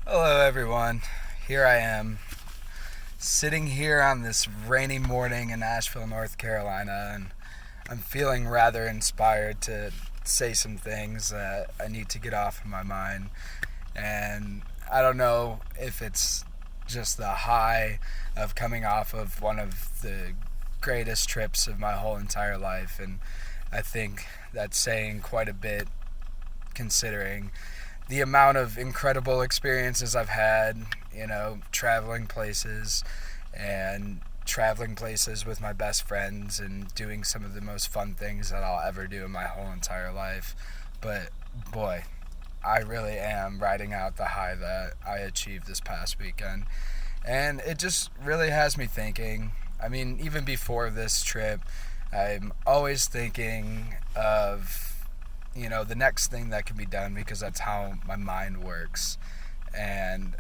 Hello, everyone. Here I am, sitting here on this rainy morning in Asheville, North Carolina, and I'm feeling rather inspired to say some things that I need to get off of my mind. And I don't know if it's just the high of coming off of one of the greatest trips of my whole entire life, and I think that's saying quite a bit considering the amount of incredible experiences I've had, traveling places and traveling places with my best friends and doing some of the most fun things that I'll ever do in my whole entire life. But boy, I really am riding out the high that I achieved this past weekend. And it just really has me thinking. I mean, even before this trip, I'm always thinking of the next thing that can be done because that's how my mind works. And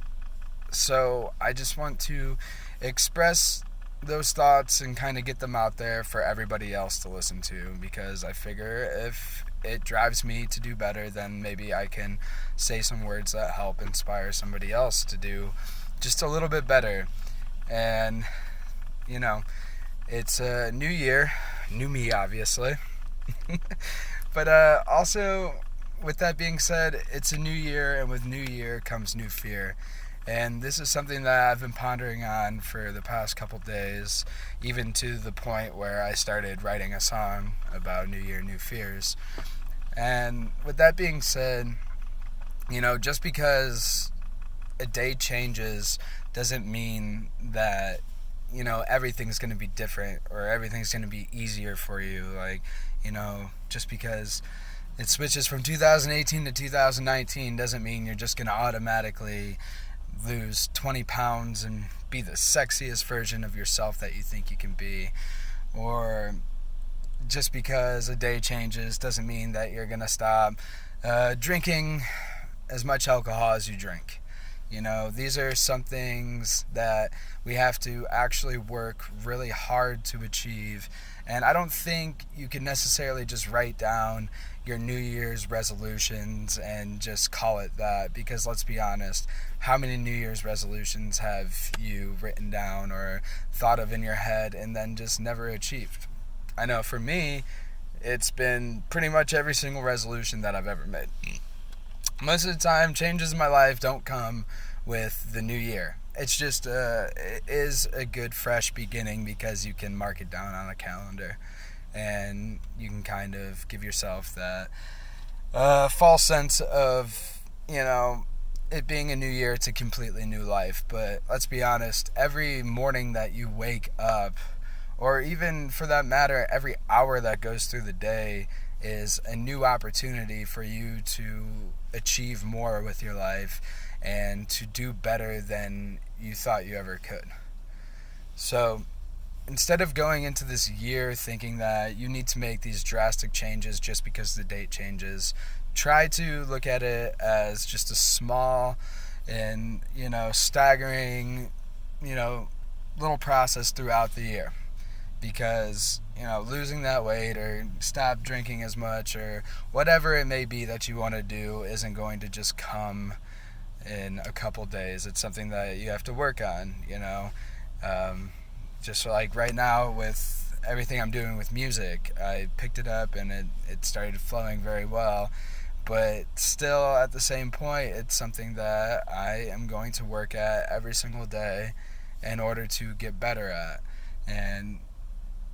so I just want to express those thoughts and kind of get them out there for everybody else to listen to, because I figure if it drives me to do better, then maybe I can say some words that help inspire somebody else to do just a little bit better. And, you know, it's a new year, new me, obviously. But also, with that being said, it's a new year, and with new year comes new fear. And this is something that I've been pondering on for the past couple days, even to the point where I started writing a song about New Year, New Fears. And with that being said, just because a day changes doesn't mean that everything's going to be different or everything's going to be easier for you. Like, just because it switches from 2018 to 2019 doesn't mean you're just going to automatically lose 20 pounds and be the sexiest version of yourself that you think you can be. Or just because a day changes doesn't mean that you're going to stop drinking as much alcohol as you drink. These are some things that we have to actually work really hard to achieve. And I don't think you can necessarily just write down your New Year's resolutions and just call it that, because let's be honest, how many New Year's resolutions have you written down or thought of in your head and then just never achieved? I know for me, it's been pretty much every single resolution that I've ever made. Most of the time, changes in my life don't come with the new year. It's just it is a good fresh beginning because you can mark it down on a calendar, and you can kind of give yourself that false sense of it being a new year. It's a completely new life. But let's be honest, every morning that you wake up, or even for that matter, every hour that goes through the day, is a new opportunity for you to achieve more with your life and to do better than you thought you ever could. So instead of going into this year thinking that you need to make these drastic changes just because the date changes, try to look at it as just a small and staggering little process throughout the year. Because losing that weight or stop drinking as much or whatever it may be that you want to do isn't going to just come in a couple days. It's something that you have to work on. Just like right now with everything I'm doing with music, I picked it up and it started flowing very well. But still, at the same point, it's something that I am going to work at every single day in order to get better at. And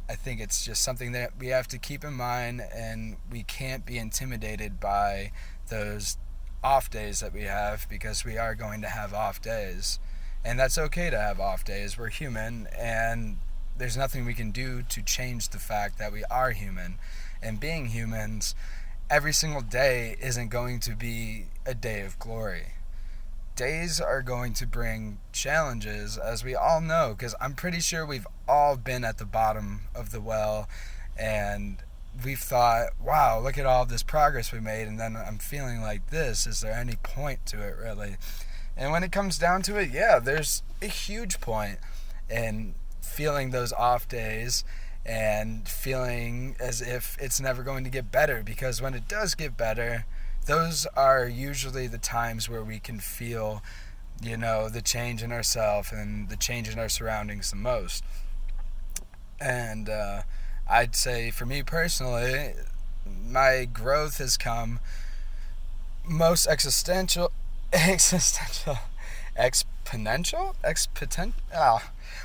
I think it's just something that we have to keep in mind, and we can't be intimidated by those off days that we have, because we are going to have off days. And that's okay to have off days. We're human, and there's nothing we can do to change the fact that we are human. And being humans, every single day isn't going to be a day of glory. Days are going to bring challenges, as we all know, because I'm pretty sure we've all been at the bottom of the well and we've thought, wow, look at all this progress we made, and then I'm feeling like this. Is there any point to it, really? And when it comes down to it, yeah, there's a huge point in feeling those off days and feeling as if it's never going to get better, because when it does get better, those are usually the times where we can feel the change in ourselves and the change in our surroundings the most. And I'd say for me personally, my growth has come most existential, exponential.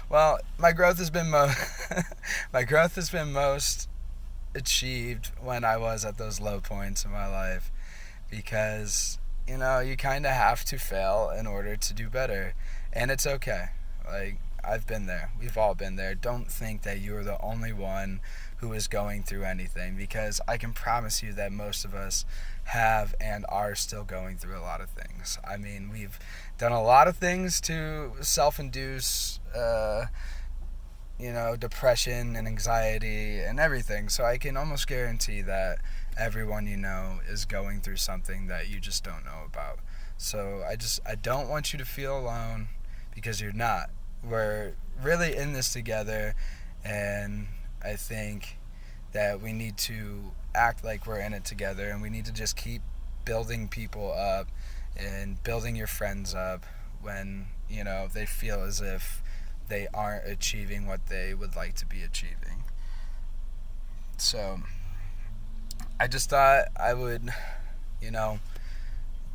Well, my growth has been my growth has been most achieved when I was at those low points in my life, because you kind of have to fail in order to do better, and it's okay. Like, I've been there. We've all been there. Don't think that you're the only one who is going through anything, because I can promise you that most of us have and are still going through a lot of things. I mean, we've done a lot of things to self-induce depression and anxiety and everything. So I can almost guarantee that everyone is going through something that you just don't know about. So I don't want you to feel alone, because you're not. We're really in this together, and I think that we need to act like we're in it together, and we need to just keep building people up and building your friends up when they feel as if they aren't achieving what they would like to be achieving. So I just thought I would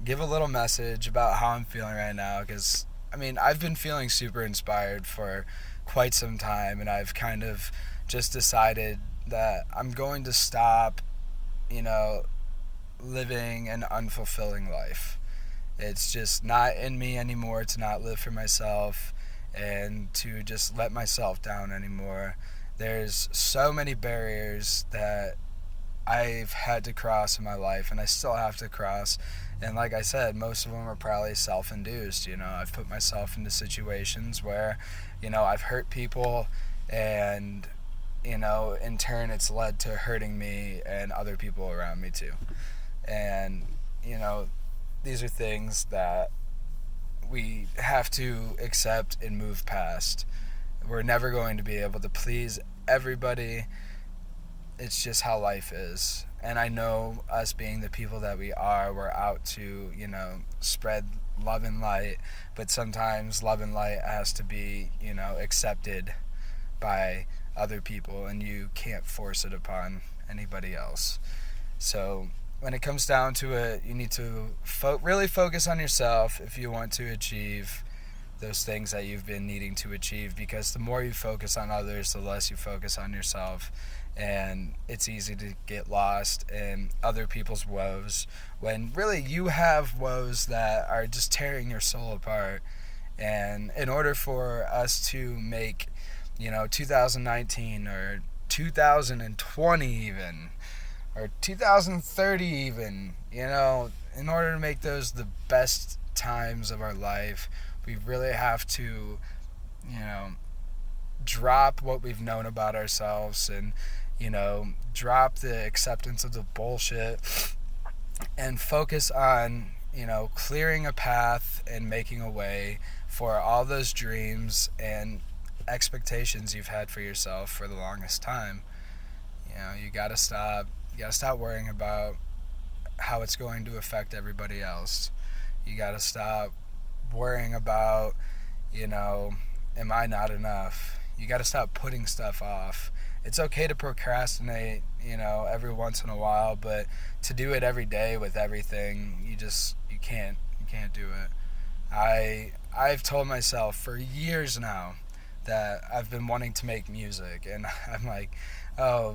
give a little message about how I'm feeling right now, because I've been feeling super inspired for quite some time, and I've kind of just decided that I'm going to stop living an unfulfilling life. It's just not in me anymore to not live for myself and to just let myself down anymore. There's so many barriers that I've had to cross in my life, and I still have to cross. And like I said, most of them are probably self-induced. I've put myself into situations where, I've hurt people, and, in turn it's led to hurting me and other people around me too. And, these are things that we have to accept and move past. We're never going to be able to please everybody. It's just how life is. And I know, us being the people that we are, we're out to, spread love and light, but sometimes love and light has to be, accepted by other people, and you can't force it upon anybody else. So when it comes down to it, you need to really focus on yourself if you want to achieve those things that you've been needing to achieve, because the more you focus on others, the less you focus on yourself. And it's easy to get lost in other people's woes, when really you have woes that are just tearing your soul apart. And in order for us to make 2019 or 2020 even, or 2030 even, in order to make those the best times of our life, we really have to drop what we've known about ourselves, and drop the acceptance of the bullshit, and focus on clearing a path and making a way for all those dreams and expectations you've had for yourself for the longest time. You gotta stop worrying about how it's going to affect everybody else. You gotta stop worrying about am I not enough. You gotta stop putting stuff off. It's okay to procrastinate every once in a while, but to do it every day with everything, you can't do it. I've told myself for years now that I've been wanting to make music, and I'm like, by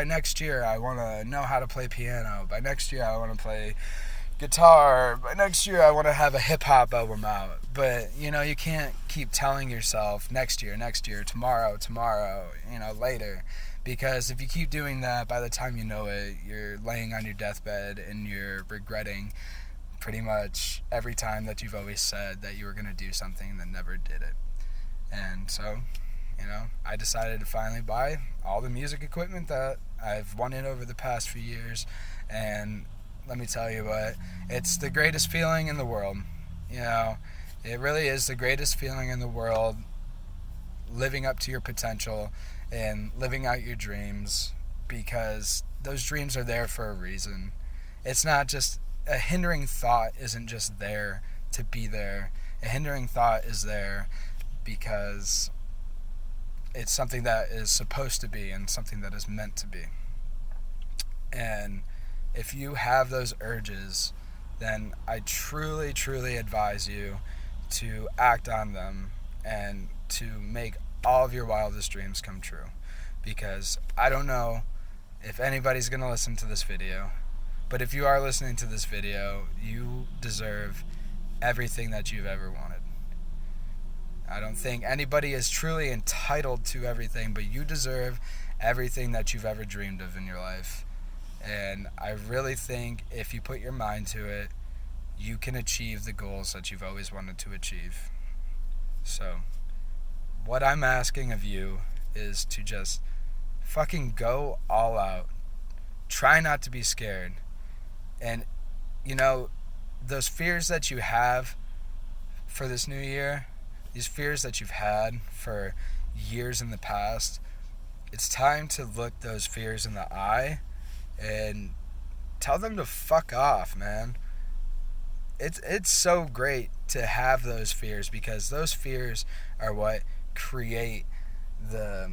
next year I want to know how to play piano. By next year I want to play guitar. By next year I want to have a hip hop album out. But you can't keep telling yourself next year, tomorrow, later, because if you keep doing that, by the time you know it, you're laying on your deathbed and you're regretting pretty much every time that you've always said that you were going to do something and then never did it. And so I decided to finally buy all the music equipment that I've wanted over the past few years, and let me tell you what, it's the greatest feeling in the world. It really is the greatest feeling in the world, living up to your potential and living out your dreams, because those dreams are there for a reason. It's not just a hindering thought isn't just there to be there. A hindering thought is there because it's something that is supposed to be and something that is meant to be. And if you have those urges, then I truly, truly advise you to act on them and to make all of your wildest dreams come true. Because I don't know if anybody's going to listen to this video, but if you are listening to this video, you deserve everything that you've ever wanted. I don't think anybody is truly entitled to everything, but you deserve everything that you've ever dreamed of in your life. And I really think if you put your mind to it, you can achieve the goals that you've always wanted to achieve. So, what I'm asking of you is to just fucking go all out. Try not to be scared. And, those fears that you have for this new year, these fears that you've had for years in the past, it's time to look those fears in the eye and tell them to fuck off, man. It's so great to have those fears, because those fears are what create the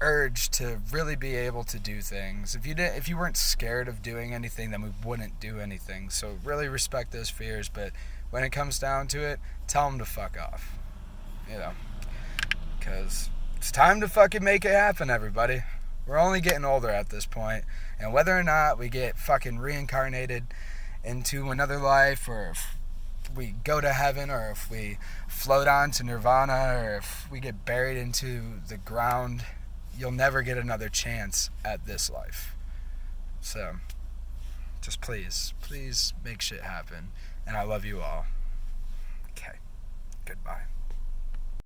urge to really be able to do things. If you weren't scared of doing anything, then we wouldn't do anything. So really respect those fears, but when it comes down to it, tell them to fuck off. Because it's time to fucking make it happen, everybody. We're only getting older at this point, and whether or not we get fucking reincarnated into another life, or if we go to heaven, or if we float on to nirvana, or if we get buried into the ground, you'll never get another chance at this life. So, just please make shit happen. And I love you all. Okay, goodbye.